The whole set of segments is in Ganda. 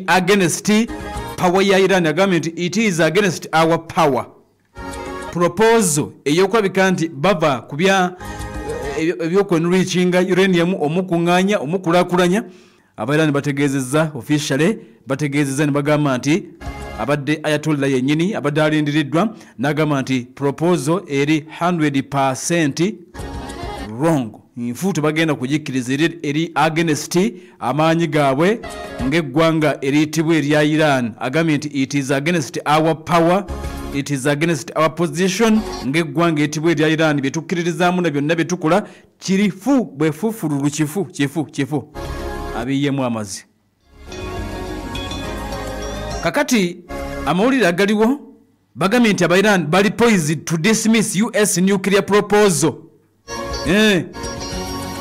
against power ya Iran agambye nti it is against our power. Proposal eyokulabika nti bava ku bya ebyokwenrikinga uranium omukunganya omukulakulanya abairani bategezeza officially bategezeza ne bagamba nti abadde Ayatollah yennyini abadde alindiriddwa n'agamba nti proposal eri 100% wrong. Infutu bagenda kujikkiriza eri against amaanyi gaabwe ng'eggwanga eriyitibwa erya Iran. Agambye nti it is against our power, it is against our position ng'eggwanga eriyitibwa erya Iran bye tukkiririzaamu na byonna bye tukola kirifu bwefufululu kifu abiyyemu amazi. Kakati amawulire agaliwo bagambye nti Abairan bali poised to dismiss US nuclear proposal.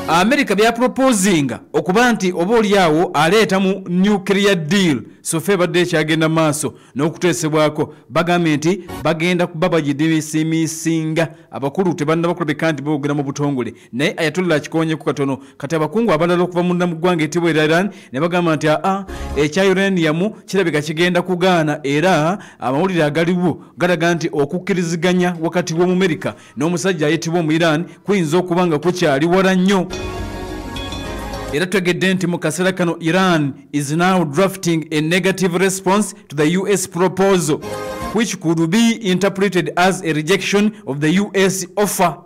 America bya proposinga okuba nti oba oliawo aleeta mu nuclear deal so febadde kyagenda maaso n'okuteesebwako bagambye nti bagenda kuba bagidimisiminga abakulu tebanna bakulabeka nti boogera mu butongole naye Ayatollah kikonyeku katono kati abakungu abalala okuva munda mu ggwanga etibwa Iran ne bagamba nti ekya uranium kirabika kigenda kugaana era amawulire agaliwo galaga nti okukkiriziganya wakati w'omu America n'omusajja ayitibwa mu Iran kuyinza okuba nga kukyali wala nnyo. Era twegedde nti mu kaseera kano Iran is now drafting a negative response to the US proposal which could be interpreted as a rejection of the US offer.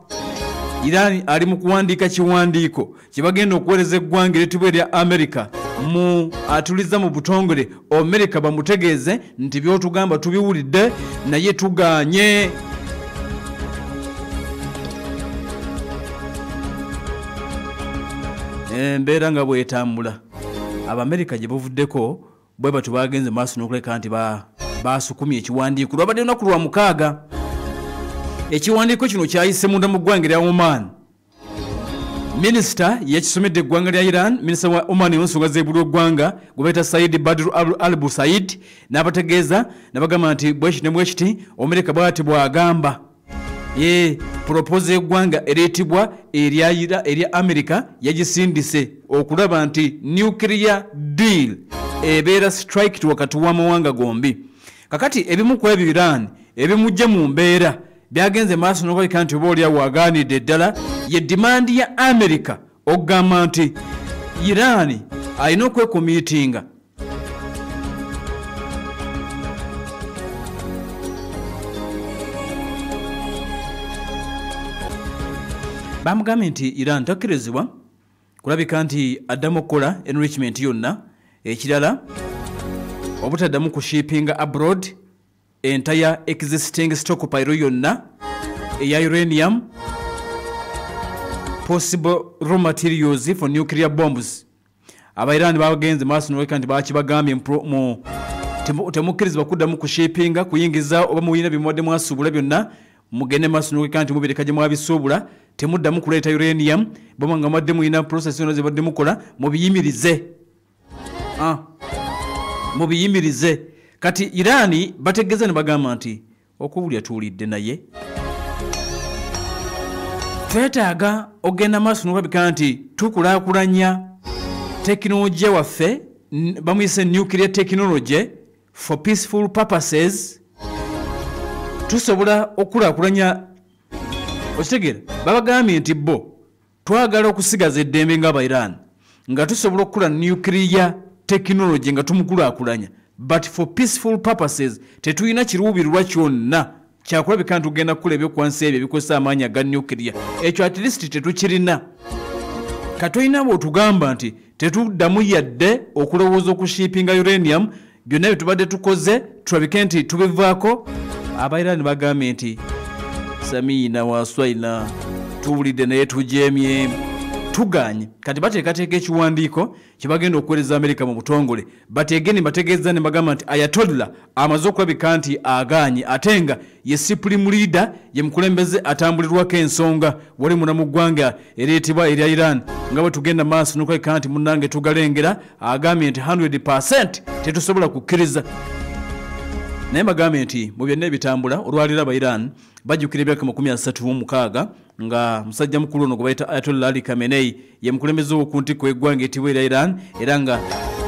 Iran ali mu kuwandiika kiwandiiko kibagenda okuweereza eggwanga eritibwa erya America mu atuliza mu butongole America bamutegeeze nti byotugamba tubiwulidde naye tuganye. Embeera nga bwetambula Abamerika gye buvuddeko bwe batu bagenze maaso n'okuleka nti basukumye ekiwandiiko lwabadde lunaku lwa 6. Ekiwandiiko kino kyayise munda mu ggwanga lya Oman. Minisita yakisomedde eggwanga lya Iran, minisita wa Oman ensonga z'ebulwa eggwanga gwe bayita Said Badr al-Busaid n'abategeeza n'abagamba nti bwekiti ne bwekiti Amerika bw'ati bw'agamba. Proposal eggwanga ereetibwa erya America yagisindise okulaba nti nuclear deal ebeera strike wakati w'amawanga gombi. Kakati ebimu ku ebyo Iran ebimujja mu mbeera byagenze maaso n'okulabika nti oba oliawo agaanidde ddala ye demand ya America okugamba nti Iran alina okwekomiitinga bamugambye nti Iran takkirizibwa kulabika nti addamu okukola enrichment yonna ekirala obutaddamu ku shipping abroad entire existing stockpile yonna eya uranium possible raw materials for nuclear bombs. Abairani bagenze maaso n'oleka nti bakibagambye temukkirizibwa kuddamu ku shipping kuyingiza oba muyina bimwadde mwasuubula byonna mugende maaso n'oleka nti mubireka gye mwabisuubula temuddamu kuleeta uranium boma nga mwadde muyina process yonna ze badde mukola mubiyimirize. Kati Irani bategeeza ne bagamba nti okubulya tuwulidde naye twetaaga ogenda maaso n'olabika nti tukulaakulanya tekinologiya waffe bamuyise nuclear technology for peaceful purposes. Tusobola okulaakulanya okitegeera babagambye nti bo twagala okusigaza eddembe ng'Abairani nga tusobola okukola nuclear technology nga tumukulaakulanya but for peaceful purposes tetulina kiruubirirwa kyonna kyakulabika nti tugenda kukola ebyokwansi ebyo ebikozesa amaanyi aga nuclear. Ekyo at least tetukirina. Katolina bw'otugamba nti tetuddamu yadde okulowooza okushipinga uranium byonna bye tubadde tukoze tulabike nti tubivaako. Abairani bagambye nti Samina waswaina tuwulidde naye tujeemye tuganye. Kati bateekateeka ekiwandiiko kibagenda okuweereza Amerika mu butongole bategeni bategeeza ne bagamba nti Ayatollah amaze okulabika nti aganye ate nga ye supreme leader ye mukulembeze atambulirwako ensonga wali muna mu ggwanga ereetibwa erya Iran nga bwe tugenda maaso n'okulabika nti munnange tugalengera agambye nti 100% tetusobola kukkiriza. Naye bagambye nti mu byonna ebitambula olwaliro Abairani bajjukira emyaka 36 nga musajja mukulu ono gwe bayita Ayatollah Ali Khamenei ye mukulembeze w'oku ntikko eggwanga etibwa erya Iran era nga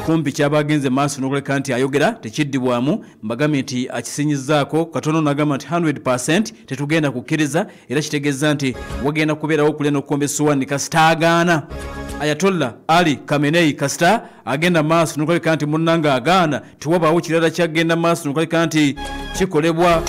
kumpi kyabagenze maaso n'okuleka nti ayogera tekiddibwamu mbagambye nti akisinyizaako katono n'agamba nti 100% tetugenda kukkiriza era kitegeeza nti wagenda kubeerawo okulya n'okukomba essuwaani kasita agaana Ayatollah Ali Khamenei kasita agenda maaso n'okuleka nti munnanga agaana tiwabaawo kirala kyagenda maaso n'okuleka nti kikolebwa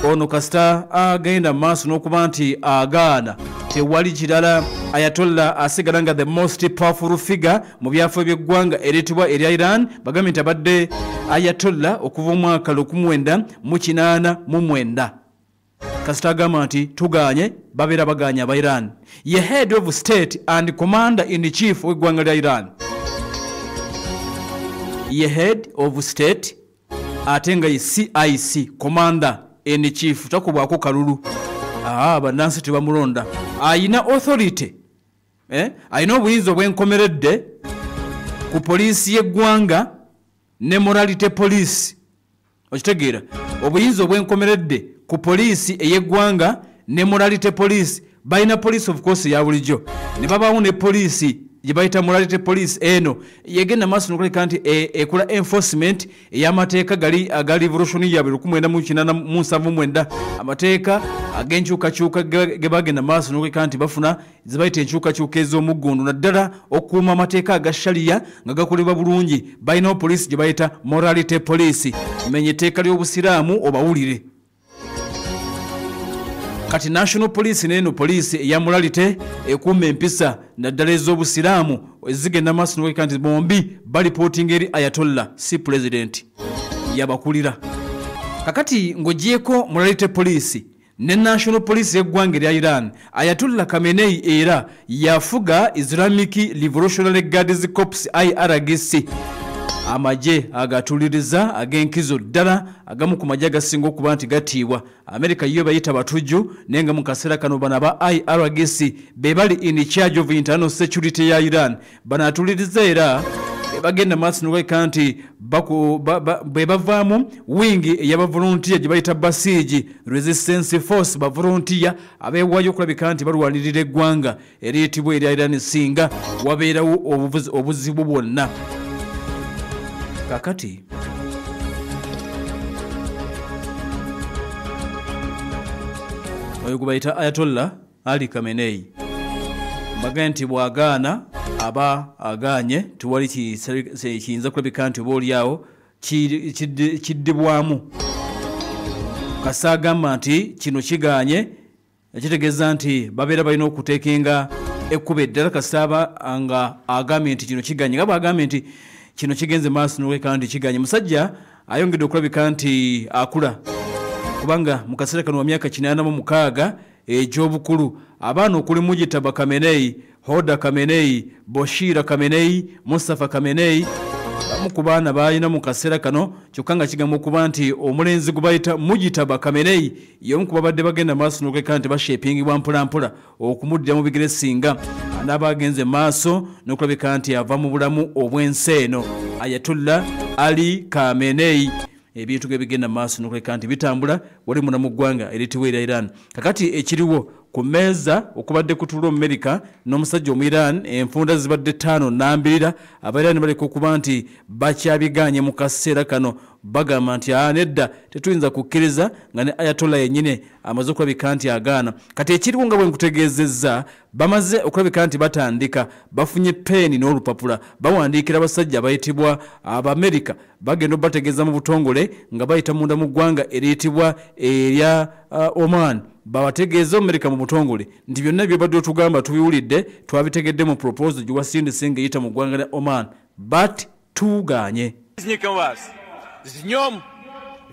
ono kasita agenda maaso n'okuba nti agaana tewali kirala Ayatollah asigala nga the most powerful figure mu byafo by'eggwanga ereetebwa erya Iran bagambye nti abadde Ayatollah okuva omwaka 1989 kasita agamba nti tuganye babeera baganya aba Iran ye head of state and commander in chief w'eggwanga lya Iran ye head of state ate nga ye CIC commander in chief takubwako kalulu bannansi tebamulonda ayina authority ayina obuyinza obwenkomeredde ku poliisi y'eggwanga ne morality police okitegeera obuyinza obwenkomeredde ku poliisi ey'eggwanga ne morality police balina police of course ya bulijjo ne babaawo ne poliisi gye bayita morality police eno yegenda maaso n'okuleka nti ekola enforcement ey'amateeka aga revolution ya 1979 amateeka ag'enkyukakyuka ge bagenda maaso n'okuleka nti bafuna ze bayita enkyukakyuka ez'omuggundu naddala okukuuma amateeka aga sharia nga gakolebwa bulungi balinawo poliisi gye bayita morality police menya etteeka ly'obusiraamu obawulire kati national police neno police eya morality ekuuma empisa naddala ez'obusiraamu ezigenda maaso n'okuleka nti bombi balipoting eri Ayatollah si president yabakulira kakati ng'ogyeko morality police ne national police y'eggwanga erya Iran Ayatollah Khamenei era yafuga Islamic Revolutionary Guards Corps IRGC amagye agatuliriza ag'enkizo ddala agamu ku magye agasinga okuba nti gatiibwa America yo bayita batujju nenga mu kaseera kano bana ba IRGC be bali in charge of internal security ya Iran bana atuliriza era bagenda maaso n'okuleka nti be bavaamu wingi ey'abavolontiya gye bayita Basiji Resistance Force bavolontiya abeewaayo okulabika nti balwanirira eggwanga eriyitibwa erya Iran singa wabeerawo obuzibu bwonna kakati oyo gubayita Ayatollah Ali Khamenei mbagambye nti bw'agaana aba aganye tuwali kiyinza kulabika nti oba oliawo kiddibwamu kasa agamba nti kino kiganye ekitegeeza nti babeera balina okuteekenga ekkuba eddala kasaba nga agambye nti kino kiganye nga bw'agambye nti kino kigenze maaso n'okuleka nti kiganye musajja ayongedde okulabika nti akula kubanga mu kaseera kano wa myaka 86 egy'obukulu abaana okuli Mujtaba Khamenei Hoda Khamenei Boshira Khamenei Mustafa Khamenei bamu ku baana balina mu kaseera kano kyokka nga kigamba okuba nti omulenzi gwe bayita Mujtaba Khamenei y'omu ku babadde bagenda maaso n'okuleka nti bashepingibwa mpolampola okumuddira mu bigere singa n'abagenze maaso n'okulabika nti ava mu bulamu obw'ensi eno Ayatollah Ali Khamenei ebintu gebigenda maaso n'okuleka nti bitambula wali muna mu ggwanga eriyitibwa erya Iran kakati ekiriwo ku mmeeza okubadde kutuula America n'omusajja omu Iran enfunda zibadde 5 n'ambirira Abairani baleka okuba nti bakyabiganye mu kaseera kano bagamba nti nedda tetuyinza kukkiriza nga ne Ayatollah yennyine amaze okulabika nti agaana kati ekiriwo nga bwe nkutegeezezza bamaze okulabika nti batandika bafunye peeni n'olupapula bawandiikira abasajja abayitibwa Abamerica bagenda obategeeza mu butongole nga bayita munda mu ggwanga eriyitibwa erya Oman bawategeeza America mu butongole nti byonna byobadde otugamba tubiwulidde twabitegedde mu proposal gye wasindise ng'eyita mu ggwanga lya Oman but tuganye С днем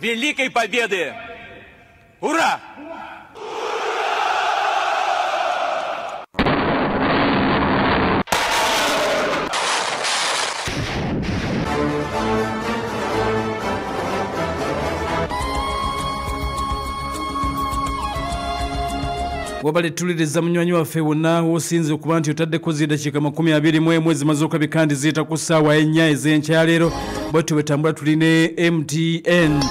Великой Победы! Ура! wabale tuliriza munywanyi waffe wonna wosinze okuba nti otaddeko zidakiika 21 zimaze okulabika nti ziyita ku ssaawa 4 ez'enkyaleero bwetyo bwetambula tuli ne MTN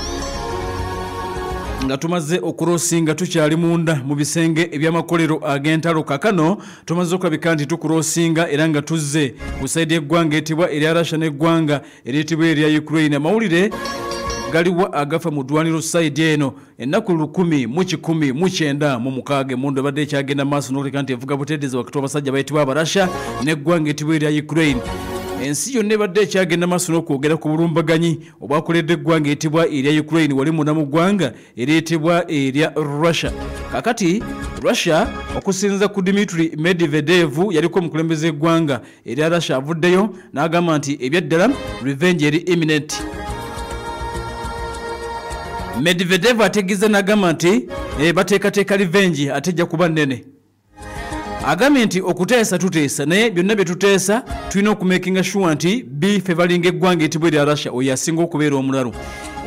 nga tumaze okurosinga tukyali munda mu bisenge ebyamakolero ag'entalo kakano tumaze okulabika nti tukurosinga era nga tuzze ku saidi y'eggwanga etibwa erya Russia n'eggwanga eryetibwa erya Ukraine. Amawulire galiwa agafa mu ddwaniro saidi eno ennaku 11,906 emundu ebadde ekyagenda maaso n'okuleka nti evuga buteeteezi wakati w'abasajja bayitibwa Abarasha n'eggwanga etibwa erya Ukraine. Ensi yonna ebadde ekyagenda maaso n'okwogera ku bulumbaganyi obwakoledde eggwanga etibwa erya Ukraine wali munda mu ggwanga eryetibwa erya Russia. Kakati Russia okusinza ku Dmitry Medvedev yaliko omukulembeze eggwanga erya Russia avuddeyo n'agamba nti ebyaddala revenge eri imminent. Medvedev ategeeza n'agamba nti bateekateeka revenge atejja kuba nnene. Agambye nti okuteesa tuteesa naye byonna bye tuteesa tulina okumakinga sure nti bifevalinga eggwanga etibwa erya Russia oyo asinga okubeera omulalu.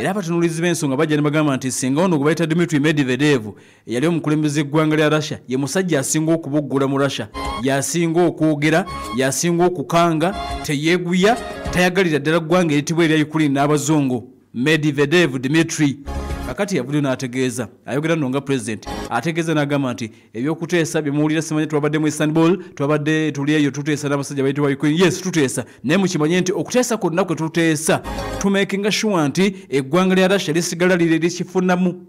Era abatunuulizi b'ensonga bajja ne bagamba nti singa ono gwe bayita Dmitry Medvedev eyali omukulembeze eggwanga lya Russia ye musajja asinga okubuggula mu Russia, yasinga okwogera, yasinga okukanga, teyeeguya, tayagalira ddala ggwanga eritibwa erya Ukraine n'abazungu. Medvedev Dmitry kakati yavuddeyo n'ategeeza ayogera nno nga president ategeeza n'agamba nti ebyokuteesa byemuwulira simanyi twabadde mu Istanbul twabadde tuli eyo tuteesa n'abasajja bayitibwa Ukraine. Yes tuteesa naye mukimanye nti okuteesa kwonna kwe tuteesa tumakinga sure nti eggwanga lya Russia lisigala liri likifunamu.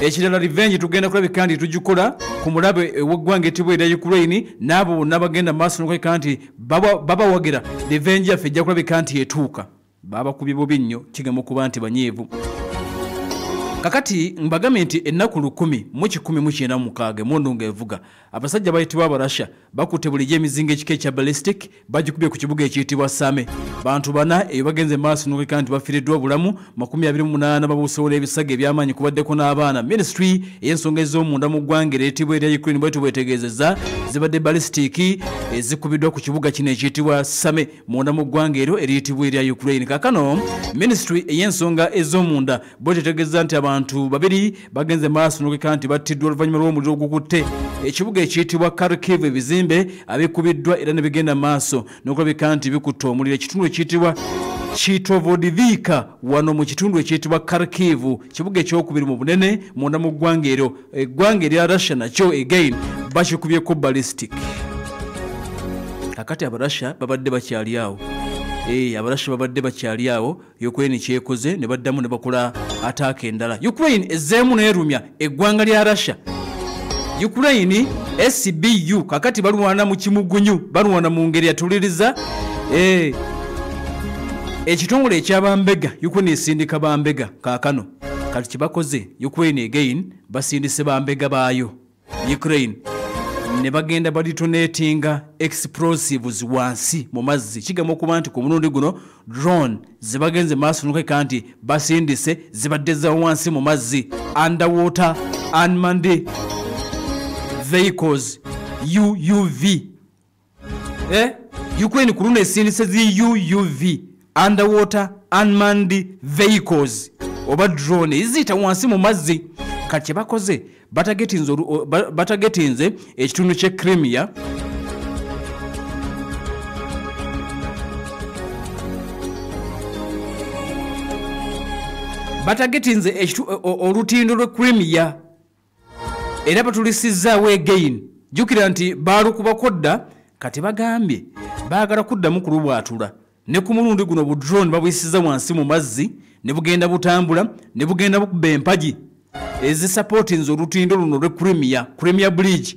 Ekirala revenge tugenda kulabika nti tugikola ku mulabe w'eggwanga etibwa erya Ukraine n'abo bonna bagenda maaso n'okulabika nti babawagira revenge yaffe ejja kulabika nti etuuka. Baba kubye bubi nnyo kigamba okuba nti banyeevu. Kakati mbagambye nti ennaku 11,906 emundu ng'evuga abasajja bayitibwa Abarasha bakutte buli gy'emizinga ekika ekya ballistic bagikubye ku kibuga ekiyitibwa Same. Bantu bana eyo bagenze maaso n'okulabika nti bafiiriddwa obulamu 28 babuusobola ebisago eby'amaanyi kubaddeko n'abaana. Ministry ey'ensonga ez'omunda mu ggwanga eryetibwa erya Ukraine bwetyo bwetegeezezza zibadde ballistic ezikubiddwa ku kibuga kino ekiyitibwa Same munda mu ggwanga eryo eryetibwa erya Ukraine. Kakano Ministry ey'ensonga ez'omunda bwetyo etegeezza nti abantu babiri bagenze maaso n'okulabika nti battiddwa oluvannyuma lw'omuliro ogukutte ekibuga ekiyitibwa Kharkiv. Ebizimbe abikubiddwa era ne bigenda maaso n'okulabika nti bikutte omuliro. Ekitundu ekiyitibwa Chitovodivka wano mu kitundu ekiyitibwa Kharkiv kibuga ekyokubiri mu bunene munda mu ggwanga eryo. Eggwanga erya Russia nakyo again bakikubyeko ballistic. Kakati Abarasha babadde bakyali awo. Abarasha babadde bakyali awo Ukraine kyekoze ne baddamu ne bakola attack endala. Ukraine ezzeemu n'erumya eggwanga lya Russia. Ukraine SBU kakati balwana mu kimugunyu balwana mu ngeri yatuliriza ekitongole ekyabambega Ukraine esindika bambega kaakano kati kibakoze Ukraine again basindise bambega baayo Ukraine ne bagenda balitonetinga explosives wansi mu mazzi kigamba okuba nti ku mulundi guno drone zibagenze maaso n'okulabika nti basindise zibaddeza wansi mu mazzi underwater unmanned vehicles UUV. Ukraine ku luno esindise zi UUV underwater unmanned vehicles oba drone eziyita wansi mu mazzi. Kati bakoze batagetinze ekitundu kye Crimea batagetinze olutindo lwe Crimea era batulisizaawo again. Jukira nti baalukuba kodda kati bagambye baagala kuddamu kulubwatula ne ku mulundi guno bu drone babuyisiza wansi mu mazzi ne bugenda butambula ne bugenda bukuba empagi ezisupportinze olutindo luno lwe Crimea Bridge.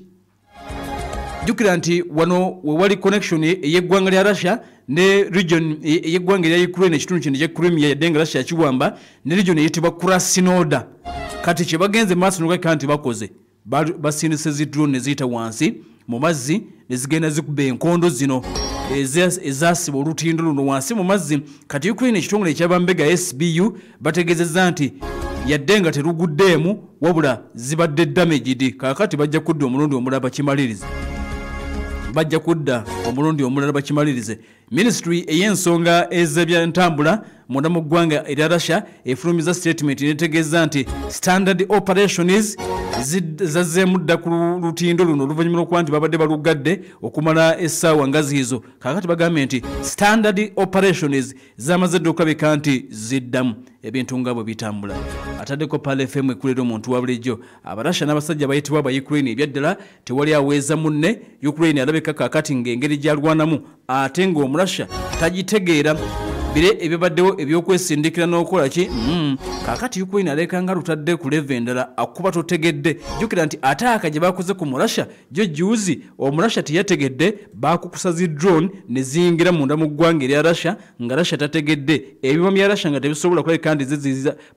Jukira nti wano wewali connection ey'eggwanga lya Russia ne region ey'eggwanga lya Ukraine ekitundu kino kya Crimea yaddenga Russia yakiwamba ne region eyitibwa Krasnodar. Kati kye bagenze maaso n'okulabika nti bakoze basindise zi drone ne ziyita wansi mu mazzi ne zigenda zikuba enkondo zino ezasiba olutindo luno wansi mu mazzi. Kati Ukraine ekitongole ekyabambega SBU bategeezezza nti yadde nga teruguddeemu wabula zibadde damaged. Kakati bajja kudda omulundi omulala bakimalirize. Ministry ey'ensonga ez'ebyentambula munda mu ggwanga erya Russia efulumiza statement netegeeza nti standard operations zazzeemu dda ku lutindo luno oluvannyuma lw'okuba nti babadde balugadde okumala essaawa nga ziizo. Kaakati bagambye nti standard operations zamaze dda okulabika nti ziddamu ebintu nga bwe bitambula. Ataddeko Pal FM ekulira omuntu wa bulijjo. Abarasha n'abasajja bayitibwa aba Ukraine ebyaddala tewali aweeza munne. Ukraine alabika kaakati ng'engeri gy'alwanamu ate ng'omurasha tagitegeera bire ebyobaddewo ebyokwesindikira n'okola ki. Kaakati Ukraine aleka nga lutadde ku leve endala akuba totegedde. Jjukira nti ataaka gye bakoze ku murasha gyo juuzi omurasha teyategedde bakukusa zi drone ne ziyingira munda mu ggwanga erya Russia nga Russia tategedde. Ebyuma bya Russia nga tebisobola kulabika nti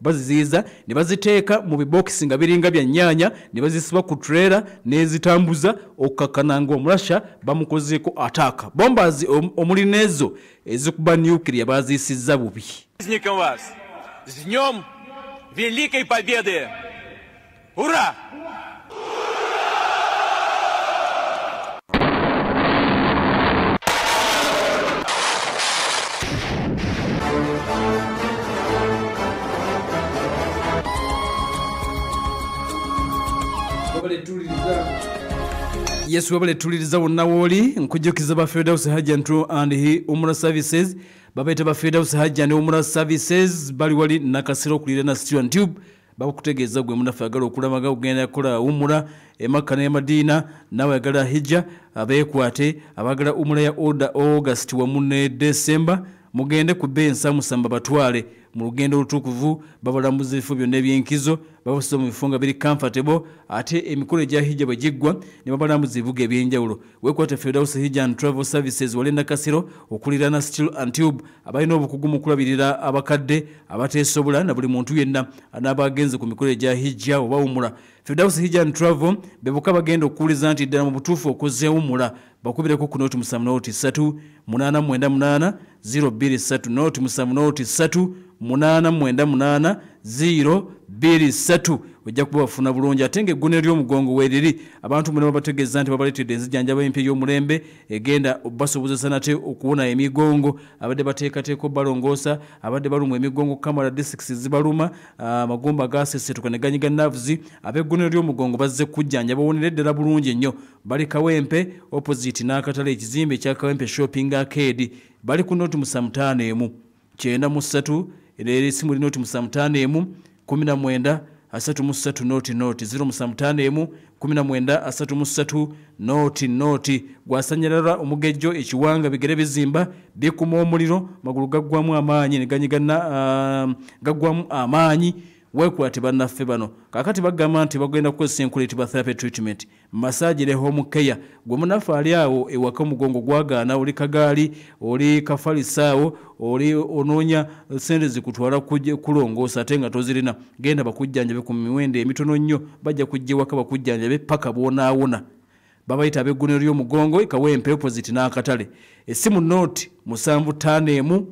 baziziiza ne baziteeka mu bibokisi nga biringa bya nnyanya ne bazisiba ku trailer n'ezitambuza okukkakkana ng'omurasha bamukozeeko ataaka. Bombers omuli n'ezo ezikuba nuclear bazisizza bubi. Праздником вас! С днем Великой Победы! Ура! Yes, wabale tuliriza wonna woli nkujjukiza ba Firdaus Hajj and Umrah Services. Babaita ba Firdaus Hajj and Umrah Services bali wali nakasiro kulira na Studio and Tube bakutegeeza gwe munafagala okulamaga ogenda kola umrah emakka ne Madina nawe agala hijja abeekwate abagala umrah ya August wamu ne December mugende ku bensa musamba batwale mu lugendo olutukuvu babalambuza ebifo byonna ebyenkizo babasoma mu bifunga biri comfortable ate emikolo gya hijja bwe giggwa ne babalambuza ebibuga ebyenjawulo. Weekwate Firdaus Hijja and Travel Services walenda kasiro okulira na Steel and Tube abalina obukugu mu kulabirira abakadde abateesobola na buli muntu yenna anaabagenze ku mikolo gya hijja oba umrah. Firdaus Hijja and Travel bebuka bagenda okuwuliza nti ddala mu butuufu okoze umrah bakubireko ku noti 7 898 023 noti 7 898 023 ojja kuba bafuna bulungi ate ng'eggune ly'omugongo weeriri abantu muno babategeeza nti babaleetedde enzijjanjaba empya y'omulembe egenda basobozesa nate okuwona emigongo abadde bateekateeka balongoosa abadde balumwa emigongo kamala discs zibaluma amagumba agasesetuka ne ganyiga nerves ab'eggune ly'omugongo bazze kujjanjaba bawonera ddala bulungi ennyo bali Kawempe opposite n'akatale ekizimbe ekya Kawempe shopping arcade bali ku noti 5 9 Ere simu linoti 5 19 33 noti 0 19 noti gwasanyalala omugejjo ekiwanga bigere bizimba bikuma omuliro magulu gaggwamu amaanyi ne ganyigana gaggwamu amaanyi weekwate bannaffe bano kaakati bagamba nti bagenda kukozesa enkuleti therapy treatment massage ne home care gwe munaffe ali awo ewaka omugongo gwagaana oli kagaali oli kafalisaawo oli onoonya sente zikutwala kulongoosa ate nga tozirina genda bakujjanjabe ku miwendo emitono nnyo bajja kujja ewaka bakujjanjabe paka bwonaawona babayita ab'eggune ly'omugongo Kawempe opposite n'akatale essimu noti 751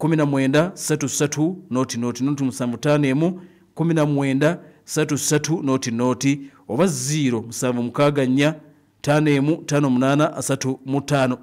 19 33 noti 751 19 33 noti oba 0 764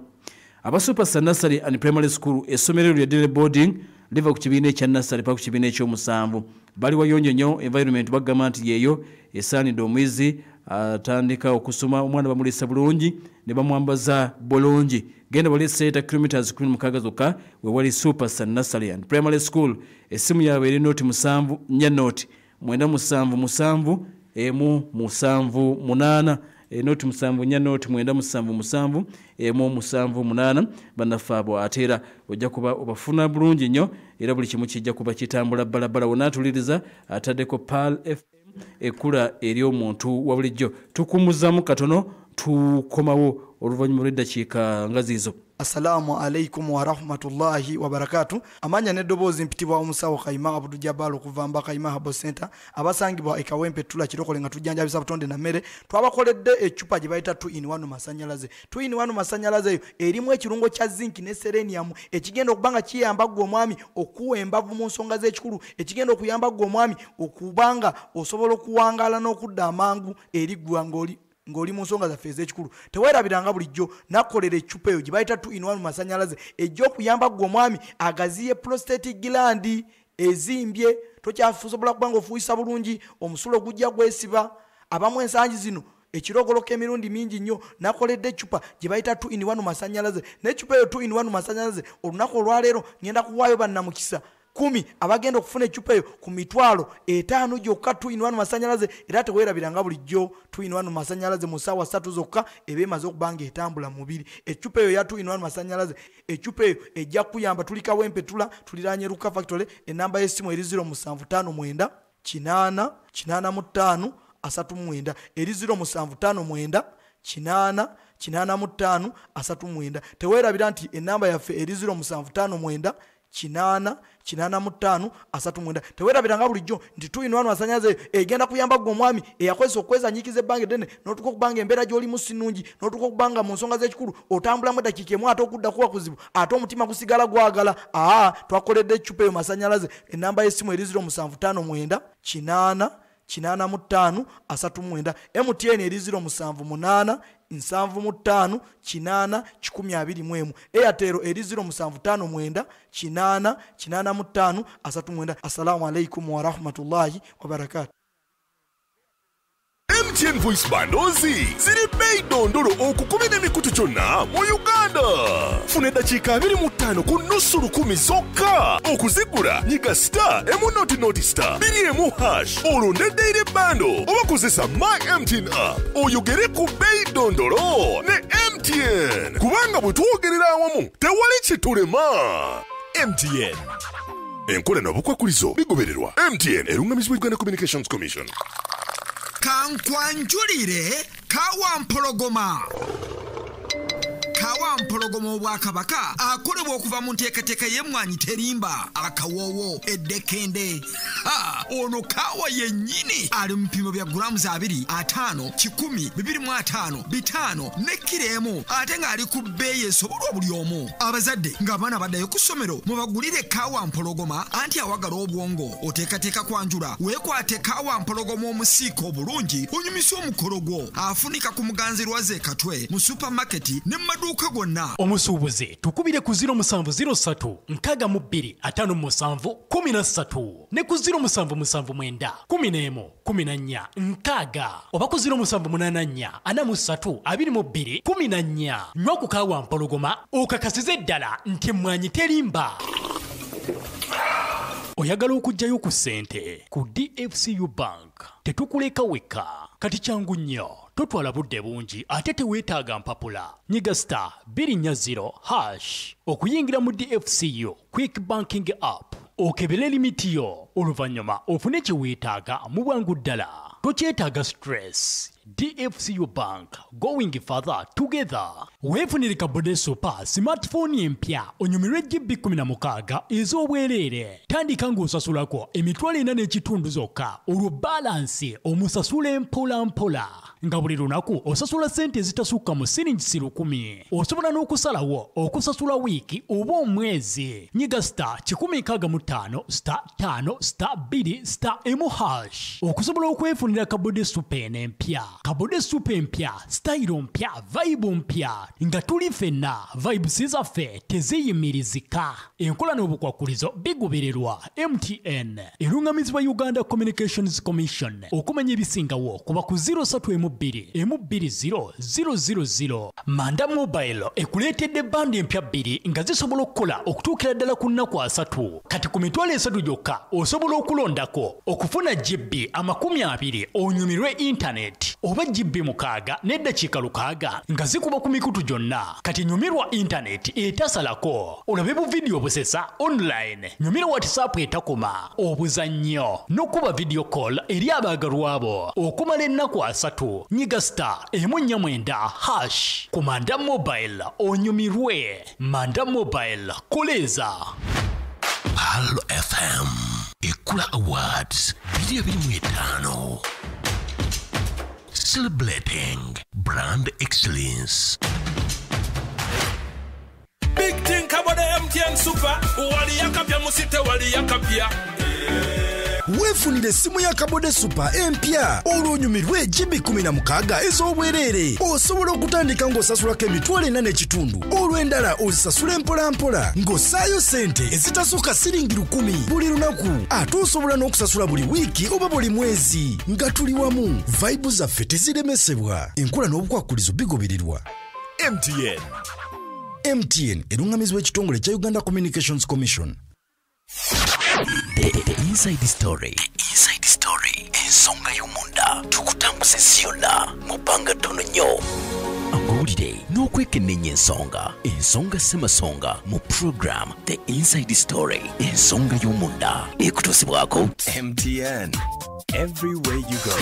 aba Super Nursery and Primary School essomero lya Dele Boarding liva ku kibiina ekya Nursery pa ku kibiina eky'omusanvu bali wayonjo nnyo environment bagamba nti yeeyo esaanidde omwezi atandika okusoma omwana bamulisa bulungi ne bamwambaza bulungi genda bali seta kilometers 16 zokka we wali Super Nursery and Primary School essimu yaabwe eri noti 7 nya noti 977 78 noti 7 nya noti 977 78 bannaffe ateera ojja kuba obafuna bulungi nnyo era buli kimu kijja kuba kitambula balabala wonatuliriza ataddeko Pal FM ekula eri omuntu wa bulijjo tukumuzamu katono tukomawo oluvannyuma lw'eddakiika nga ziizo. Assalamu alaikum wa rahmatullahi wa barakatuh. Amanya nedobozi mpitibwa omusawo Kayima Abdul Jabbar okuvamba Kayima Habo Center abasangibwa Kawempe tula kirokole nga tujjanjabisa butonde na mere twabakoledde echupa gye bayita 2-in-1 masanyalaze 2-in-1 masanyalaze eyo erimu ekirungo kya zinc ne selenium ekigenda okubanga kiyamba gwo omwami okuwa embavu mu nsonga z'ekikulu ekigenda okuyamba gwo omwami okubanga osobola okuwangala n'okudda amangu eri gwangoli ngoli mu nsonga za feze ekikulu tewerabiranga bulijjo nakolera echupa eyo gibayita 2-in-1 masanyalaze ejjo kuyamba gwo omwami agaziye prostate gland ezimbye tokyafusobola kubanga ofuuyisa bulungi omusulo gujja gwesiba abamu ensangi zino ekirogoloka emirundi mingi nnyo nakoledde eccupa gye bayita 2-in-1 masanyalaze n'eccupa eyo 2-in-1 masanyalaze olunaku olwaleero ngenda kuwaayo bannamukisa 10 abagenda okufuna eccupa eyo ku mitwalo 5 gyokka 2-in-1 masanyalaze era teweerabiranga bulijjo 2-in-1 masanyalaze mu ssaawa 3 zokka eba emaze okuba nga etambula mubiri eccupa eyo ya 2-in-1 masanyalaze eccupa eyo ejja kuyamba tuli Kawempe Tula tuliraanye Luka Factory enamba y'essimu eri 0759 8 85 39 eri 0759 8 85 39 teweerabira nti enamba yaffe eri 0759 8 85 39 teweerabiranga bulijjo nti 2-in-1 masanyalaze egenda kuyamba gwe omwami eyakozesa okwezanyikiza ebbanga eddene n'otuuka okubanga embeera gy'olimu si nnungi n'otuuka okubanga mu nsonga z'ekikulu otambulamu eddakiika emu ate okudda kuba kuzibu ate omutima gusigala gwagala twakoledde eccupa eyo masanyalaze enamba y'essimu eri 0759 8 85 39 MTN eri 07 75 8 121 Airtel eri 0759 8 85 39 Assalamu alaikum wa rahmatullahi wa barakatuh. MTN Voice Bundles ziri bei dondolo okukubira emikutu kyonna mu Uganda. Funa eddakiika 25 ku nusu lukumi zokka. Okuzigula nyiga star emu star 2 olonde daily bundle oba kozesa My MTN app oyogere ku bei dondolo ne MTN kubanga bwe twogerera awamu tewali kitulema. MTN enkola n'obukwakulizo bigobererwa. MTN erungamizibwa Uganda Communications Commission. Kankwanjulire Kawampologoma. Kawampologoma obwakabaka akolebwa okuva mu nteekateeka y'emmwanyi terimba akawoowo eddekende. Ono Kawa yennyini ali mu mpimo bya gulamu 2 5 10 25 5 ne kilo emu ate ng'ali ku bbeeyi esobolwa buli omu. Abazadde ng'abaana baddayo ku ssomero mubagulire Kawampologoma anti awagala obwongo oteekateeka kwanjula weekwate Kawampologoma omusiiko obulungi onyumisa omukolo gwo afunika ku muganzirwaze Katwe mu supamaketi ne maduuka gonna. Omusuubuzi tukubire ku 0703 62 57 13 ne ku 0779 11 14 nkaaga oba ku 0784 43 22 14 nywa ku Kawampologoma okakasize ddala nti emmwanyi terimba. Oyagala okujjayo ku ssente ku DFCU Bank tetukuleka weka kati kyangu nnyo totwala budde bungi ate teweetaaga mpapula nyiga star 240 okuyingira mu DFCU Quick Banking App okebere limiti yo oluvannyuma ofune kye weetaaga mu bwangu ddala tokyetaaga stress. DFCU Bank, going further together. Weefunire kabode super smartphone empya onyumirwe GB 16 ez'obwereere. Tandika ng'osasulako emitwalo 4 n'ekitundu zokka olwo balansi omusasule mpola mpola. Nga buli lunaku osasula sente ezitasukka mu siringi 10. Osobola n'okusalawo okusasula wiiki oba omwezi. Nyiga star 165 star 5 star 2 star emu#. Okusobola okwefunira kabode super n'empya. Kabode super mpya, style mpya, vibe mpya. Nga tuli fenna, vibes zaffe teziyimirizika. Enkola n'obukwakulizo bigobererwa MTN. Erungamizibwa Uganda Communications Commission. Okumanya ebisingawo kuba ku 032 Manda Mobile ekuleetedde bandi empya 2 nga zisobola okukola okutuukira ddala ku nnaku 3. Kati ku mitwalo 3 gyokka osobola okulondako okufuna GB 20 onyumirwe internet. Oba GB 6 n'eddakiika 6 nga zikuba ku mikutu gyonna. Kati nyumirwa internet etasalako. Olabe bu video busesa online. Nyumirwa WhatsApp etakoma. Obuzannyo n'okuba video call eri abaagalwa abo. Okumala ennaku 3 nyiga star emu9 #. Ku Manda Mobile onyumirwe. Manda Mobile koleza. Halo FM Ekula Awards 2025. Celebrating brand excellence. Big thing about the MTN Super. Wali yakapya musite wali yakapya. weefunire essimu ya kabode super empya olwonyumirwe GB 16 ez'obwerere osobola okutandika ng'osasulako emitwalo 4.5 olw'endala ozisasula mpolampola ng'ossaayo ssente ezitasukka siringi 10 buli lunaku ate osobola n'okusasula buli wiiki oba buli mwezi nga tuli wamu vibe zaffe teziremesebwa enkola n'obukwakulizo bigobererwa. MTN erungamizibwa ekitongole kya Uganda Communications Commission. The inside story. Ensonga y'omunda tukutambuze siyonna mubanga ttono nnyo. Amawulire n'okwekenneenya ensonga ssemasonga mu program The Inside Story ensonga y'omunda ekutuusibwako MTN. Everywhere you go.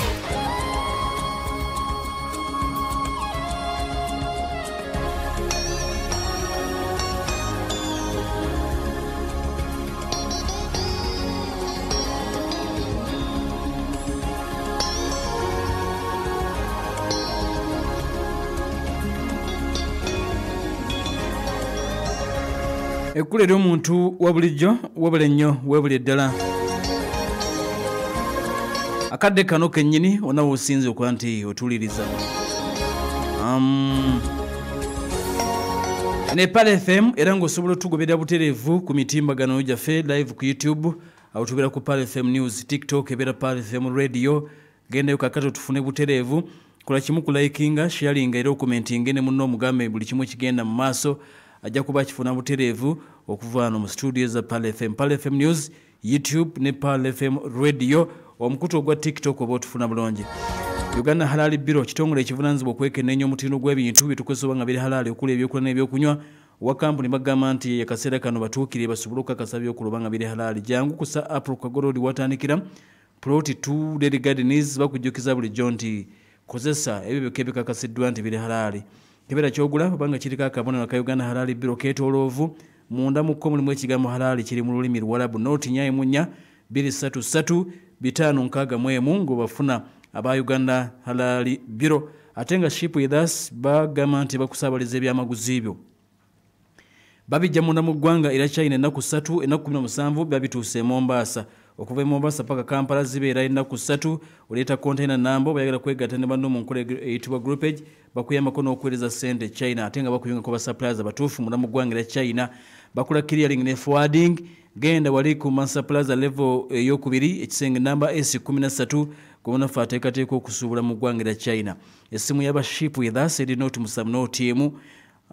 Ekkulira omuntu wabulijjo wabula ennyo webuli eddala akadde kano kennyini onawo osinze okuba nti otuuliriza ne Pale FM era ng'osobola otugoberera butereevu ku mitimbagano gyaffe live ku YouTube awo tubeera ku Pale FM News TikTok ebeera Pale FM Radio gendayo kakati otufune butereevu kola kimu ku likinga sharinga era okumentinga ne munno omugambe buli kimu kigenda mu maaso ajja kuba kifuna butereevu okuva wano mu studio za Pale FM News YouTube ne Pale FM Radio omukutu ogwa TikTok oba otufuna bulungi. Uganda Halali Bureau kitongole ekivunaanyizibwa okwekenneenya omutindo gw'ebintu bitukozesebwa nga biri halali okula ebyokulya n'ebyokunywa wa kampuni bagamba nti akaseera kano batuukire basobole okukakasa by'okuloba nga biri halali jangu kusa April Kagorodi watandikira plot 2 Dairy Gardens bakujjukiza bulijjo nti kozesa ebyo byekakasiddwa nti biri halali. Kibera kyogula obanga kirika akabonero ka Uganda Halali Bureau ketoloovu munda mu kko mulimu ekigambo halali kiri mu lulimi Luwarabu noti nyaye munya 233 561 ng'obafuna aba Uganda Halali Bureau ate nga Ship with Us bagamba nti bakusaabaliza ebyamaguzi byo babijja munda mu ggwanga era China ennaku 3 ennaku 17 babituuse Mombasa okuva Mombasa paka Kampala zibeera ennaku 3 oleeta container nambo bayagala kwegatta ne banno mu nkola eyitibwa groupage bakuyambako n'okuweereza ssente China ate nga bakuyunga ku suppliers abatuufu munda mu ggwanga era China bakola clearing ne forwarding genda wali ku suppliers level ey'okubiri ekisenge namba S13 kubona faateekateeka okusuubula mu ggwanga era China essimu y'aba Ship with Us eri noti musamu noti emu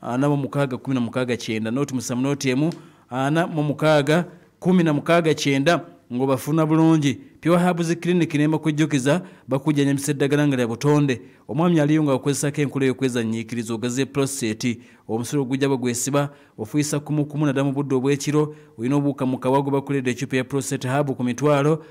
anabo mukaaga 16 noti musamu noti emu ana mu mukaaga 16 ng'obafuna bulungi Pure Herbs Clinic n'ema kujjukiza bakujjanya eddagala nga lya butonde omwami aliyo nga akozesako enkula y'okwezanyiikiriza ogaze prostate omusolo gujja bagwesiba ofuyisa kumukumu nadda mu budde obw'ekiro olina obuuka mu kawago bakuledde ecupa ya prostate herb ku mitwalo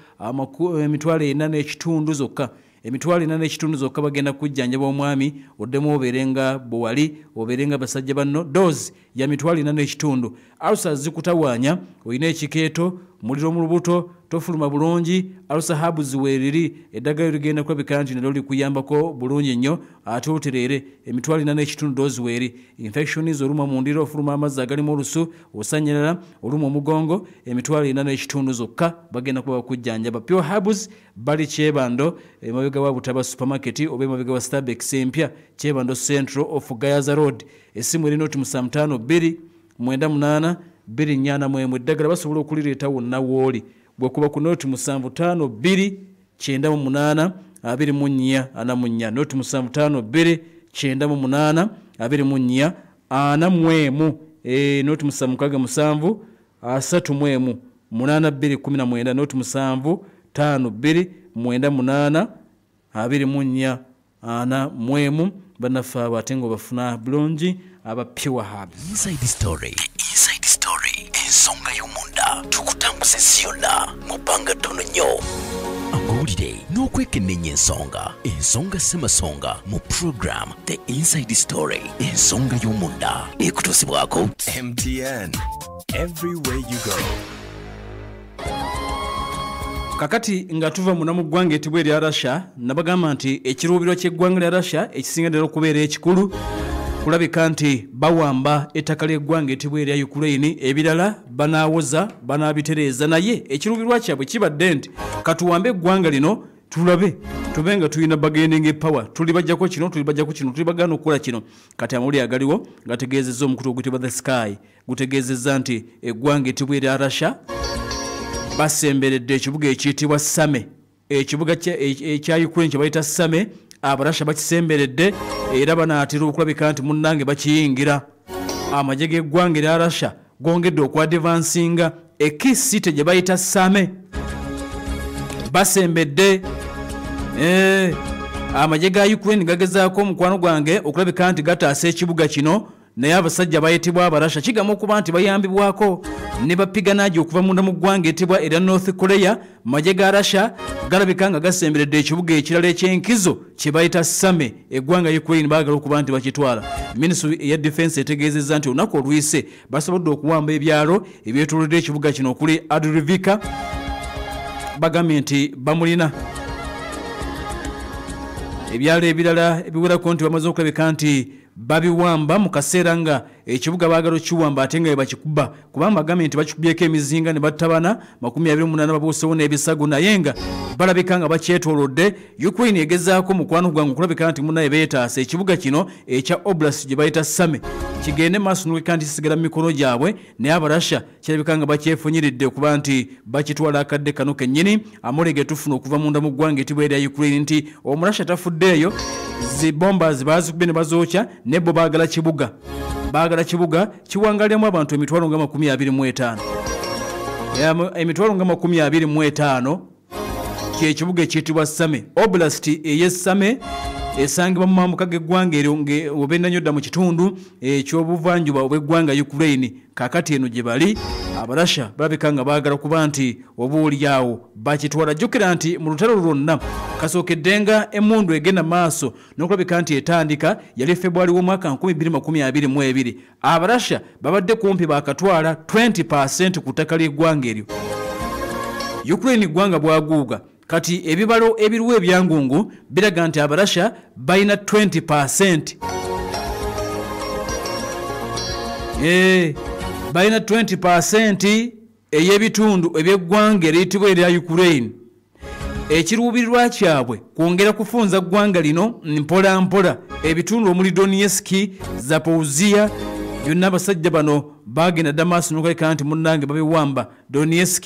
emitwalo 4.5 zokka emitwalo 4.5 zokka bagenda kujjanjaba omwami oddemu obeerenga bwewali obeerenga basajja banno dose ya mitwalo 4.5 alusa zikutawaanya olina ekikeeto muliro mu lubuto tofuluma bulungi alusa habu ziweereri eddagala ligenda kulabika nti nalyo likuyambako bulungi nnyo ate otereere emitwalo 4.5 dose weeri infections oluma mu ndiro ofuluma amazzi agalimu olusu osanyalala oluma omugongo emitwalo 4.5 zokka bagenda kuba bakujjanjaba Pure Herbs bali Kyebando emabega wa Butaba supermarket oba emabega wa Starbucks empya Kyebando Central of Gayaza Road essimu eri noti 52 98 2 eddagala basobola okulireeta wonna wooli bwekuba ku noti 75 2 98 24 noti 75 2 98 24 noti 77 31 82 noti 75 2 24 banafa abatengo bafuna bulungi aba Pure Herbs. Inside Story ensonga y'omunda tukutambuze siyonna mubanga ttono nnyo amawulire n'okwekenneenya ensonga ssemasonga mu program The Inside Story ensonga y'omunda ekutuusibwako MTN. Everywhere you go. kakati nga tuva muna mu ggwanga etibwa erya Russia nabagamba nti ekiruubirwa ky'eggwanga lya Russia ekisinga ddala okubeera ekikulu kulabika nti bawamba ettaka ly'eggwanga etibwa erya Ukraine, ebirala banaawoza banaabitereeza, naye ekirubirwa kyabwe kibadde nti katuwambe eggwanga lino tulabe tube nga tulina bargaining power, tulibajjako kino tulibajjako kino, tulibagana okukola kino. Kati amawulire agaliwo gategeezezza omukutu oguyitibwa The Sky gutegeezezza nti eggwanga etibwa erya Russia basemberedde ekibuga ekiyitibwa Same, ekibuga ekya Ukraine kye bayita Same, Abarasha bakisemberedde era banaatera okulabika nti munnange bakiyingira. Amagye g'eggwanga erya Russia gongedde okwadvansinga key city gye bayita Same, basembedde. Amagye ga Ukraine gagezaako omukwano gwange okulabika nti gataasa ekibuga kino, naye abasajja bayitibwa Abarasha kigamba okuba nti bayambibwako ne bapiganaagi okuva munda mu ggwanga etibwa erya North Korea. Magye ga Russia galabika nga gasemberedde ekibuga ekirala eky'enkizo kye bayita Same, eggwanga Ukraine baagala okuba nti bakitwala. Ministry ya Defense etegeezezza nti olunaku oluyise basobodde okuwamba ebyalo ebyetoolodde ekibuga kino okuli Adrivika, bagambye nti bamulina. Ebyalo ebirala ebiwerako nti bamaze okulabika nti babiwamba mu kaseera nga ekibuga baagala okiwamba ate nga bakikuba, kubanga bagambye nti bakikubyeko emizinga ne battabana 28 babuusewo n'ebisago, naye nga balabika nga bakyetoolodde. Ukraine egezaako mukwano gwange okulabika nti munnaye beetaasa ekibuga kino ekya Oblast gye bayita Same kigende maaso n'olabika nti kisigala mu mikono gyabwe, naye Abarasha kirabika nga bakyefunyiridde okuba nti bakitwala akadde kano kennyini. Amawulire ge tufuna okuva munda mu ggwanga etibwa erya Ukraine nti Omurasha tafuddeeyo, zibombas bazikubye ne bazookya, ne bo baagala kibuga, baagala kibuga kiwangalyamu abantu emitwalo nga 25. Emitwalo nga 25 ky'ekibuga ekiyitibwa Same. Oblast ey'e Same esangibwa mu mambuka g'eggwanga eryo obennanyodda mu kitundu ekyobuvanjuba obw'eggwanga Ukraine. Kakati eno gye bali Abarasha balabika nga baagala kuba nti obuulyawo bakitwala. Jjukira nti mu lutalo lwonna kasookedde nga emmundu egenda maaso n'okulabika nti etandika yali February w'omwaka 2022. Abarasha babadde kumpi baakatwala 20% ku ttaka ly'eggwanga eryo. Ukraine ggwanga bwaguuga, kati ebibalo ebiriwo ebyangungu biraga nti Abarasha balina 20%. Balina 20% ey'ebitundu eby'eggwanga eriyitibwa erya Ukraine. Ekiruubirirwa kyabwe kwongera kufunza ggwanga lino mpola mpola. Ebitundu omuli Donetsk, Zaporizhia byonna abasajja bano bagenda Damas n'okulabika nti munnange babiwamba. Donetsk,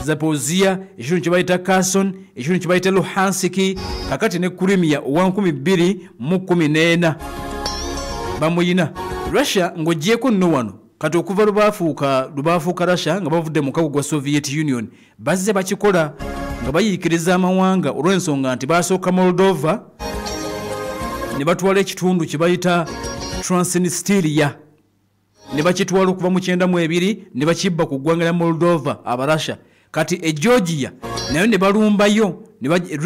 Zaporizhia, ekitundu kye bayita Kherson, ekitundu kye bayita Luhansk, kakati ne Crimea owa 2014 bamuyina. Russia ng'oggyeko nno wano kati okuva lubaafuuka Russia nga bavudde mu kago gwa Soviet Union bazze bakikola nga bayiikiriza amawanga olw'ensonga nti basooka Moldova ne batwala ekitundu kye bayita Transnistria ne bakitwala okuva mu 92 ne bakibba ku ggwanga lya Moldova Abarasha. Kati Georgia nayo ne balumbayo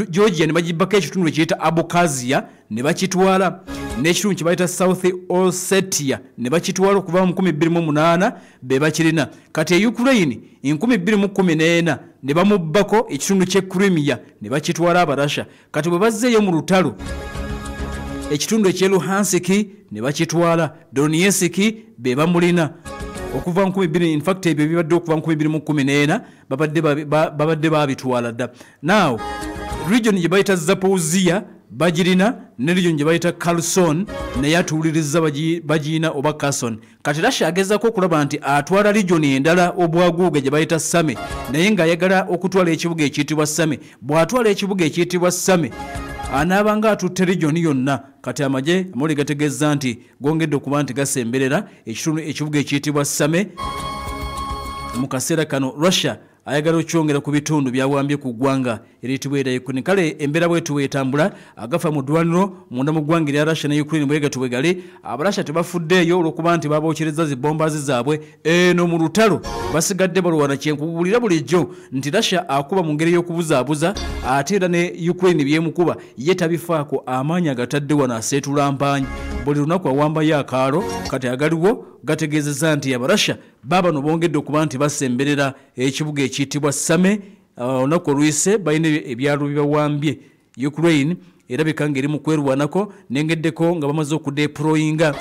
Georgia ne bagibbako ekitundu ekiyita Abkhazia ne bakitwala, n'ekitundu kye bayita South Ossetia ne bakitwala okuva mu 2008 be bakirina. Kati Ukraine 2014 ne bamubbako ekitundu ky'e Crimea ne bakitwala Abarasha. Kati bwe bazzeeyo mu lutalo ekitundu eky'e Luhansk ne bakitwala, Donetsk be bamulina okuva mu 2000. In fact ebyo bibadde okuva mu 2014 babadde babitwala dda. Now region gye bayita Zaporizhia bagirina, ne region gye bayita Kherson naye atuuliriza bagina oba Kherson. Kati Russia agezaako okulaba nti atwala region endala obwaguuga gye bayita Same, naye ng'ayagala okutwala ekibuga ekiyitibwa Same. Bw'atwala ekibuga ekiyitibwa Same anaabanga atutte region yonna. Kati amagye amawulire gategeeza nti gongedde okuba nti gasemberera ekibuga ekiyitibwa Same mu kaseera kano. Russia ayagala okyongera ku bitundu byawambye ku ggwanga eriyitibwa erya Ukraine. Kale embeera bwetu weetambula agafa mu ddwaniro munda mu ggwanga erya Russia ne Ukraine bwe gatubwe gali. Abarasha tebafuddeeyo olw'okuba nti babookyereza zibombazi zaabwe eno mu lutalo basigadde balwana. Kyenkubulira bulijjo nti Russia akuba mu ngeri y'okubuzaabuza ate era ne Ukraine byemukuba ye tabifaako, amaanyi agatadde wano aseetula mpaanyi. Buli lunaku awambayo akaalo. Kati agaliwo gategeezezza nti Abarasha baabano bongedde okuba nti basemberera ekibuga ekiyitibwa Same. Olunaku oluyise balina ebyalo bibawambye Ukraine erabika ngeri mu kwerwanako nengeddeko nga bamaze okudeployinga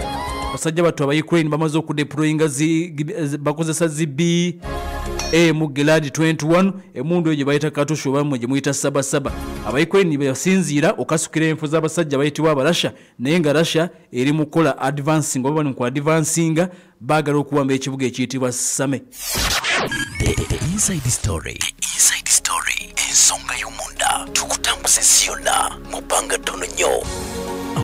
basajja battu aba Ukraine bamaze okudeployinga bakozesa zibi mu Gilad 21 emundu eyo bayita katusho bamwe gye muyita sabasaba aba Ukraine basinziira okasukira enfo z'abasajja bayitibwa abarasha naye nga Russia eri mu kola advancing oba ni ku advancinga bagala okuwamba ekibuga ekiyitibwa Same. The inside story ensonga y'omunda tukutambuza esi yonna mu bbanga ttono nnyo